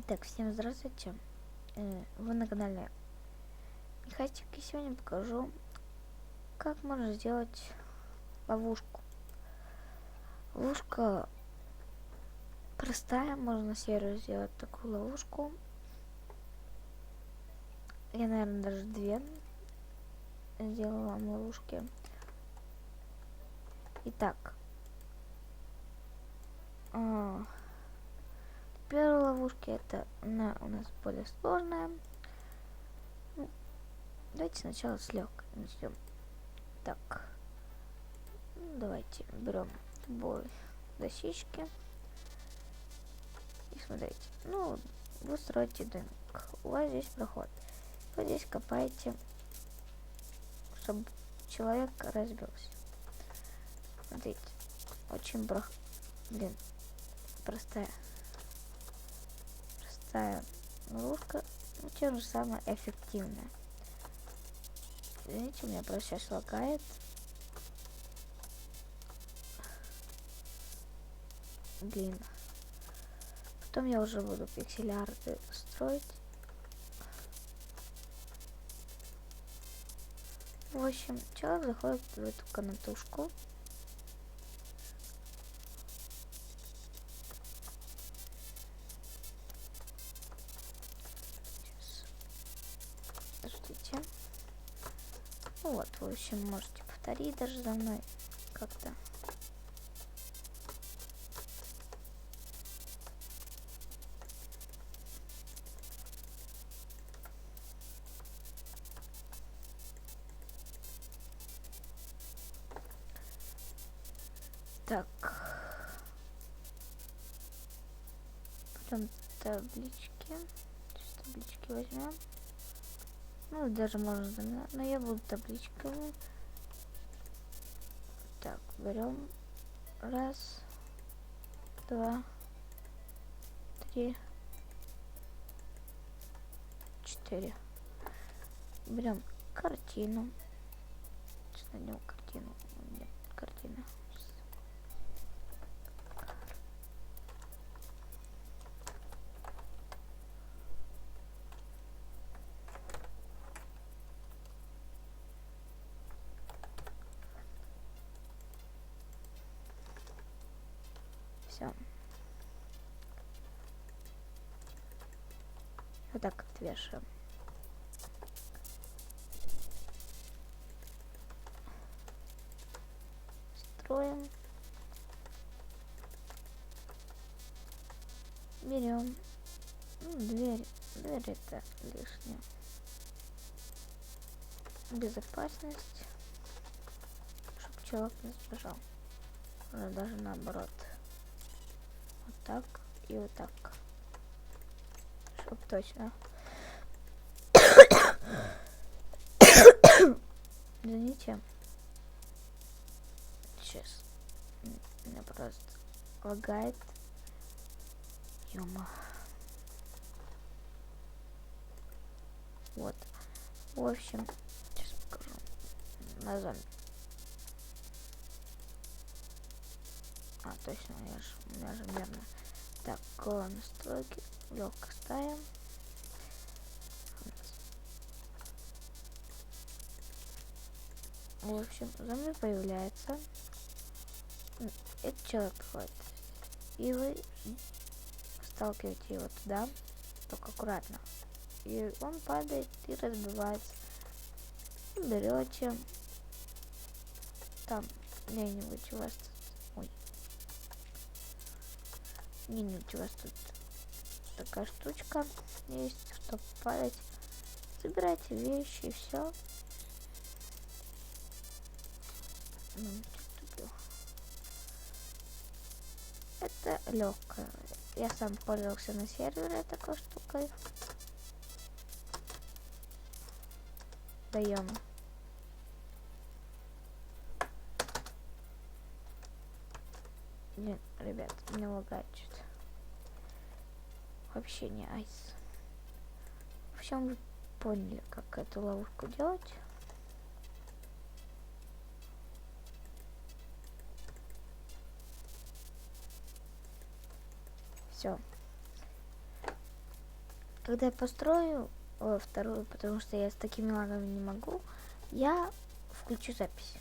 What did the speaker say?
Итак, всем здравствуйте. Вы на канале Михастик, и сегодня покажу, как можно сделать ловушку. Ловушка простая, можно на сервере сделать такую ловушку. Я, наверное, даже две сделала вам ловушки. Итак, первая ловушка она у нас более сложная. Давайте сначала с легкой начнем. Так, давайте берем любой дощечки. И смотрите, вы строите домик, у вас здесь проход, вы здесь копаете, чтобы человек разбился. Смотрите, очень простая ловушка, но тем же самое эффективная. Извините, у меня просто сейчас лагает. Блин. Потом я уже буду пиксель-арты строить. В общем, человек заходит в эту комнатушку. Сейчас. Ждите. Вот, в общем, можете повторить даже за мной как-то. Так. Потом таблички. Сейчас таблички возьмем. Даже можно заменять, но я буду табличками. Так, берем. Раз, два, три, четыре. Берем картину. Сейчас найдем картину. Нет, картина. Все. Вот так отвешиваем. Строим. Берем. Дверь это лишнее. Безопасность. Чтобы человек не сбежал. Или даже наоборот. Вот так и вот так. Чтоб точно. Извините. Сейчас. Меня просто лагает. Ёма. Вот. В общем, сейчас покажу. На зомби. Точно, у меня же мерно. Так, настройки. Легко ставим. В общем, зомби появляется. Этот человек приходит. И вы сталкиваете его туда. Только аккуратно. И он падает и разбивается. И берете там где-нибудь у вас. Где-нибудь у вас тут такая штучка есть, чтобы падать. Собирайте вещи и все. Это легкое. Я сам пользовался на сервере такой штукой. Даем. Блин, ребят, меня лагает что-то. Вообще не айс. В общем, вы поняли, как эту ловушку делать. Все. когда я построю вторую, потому что я с такими лагами не могу, я включу запись.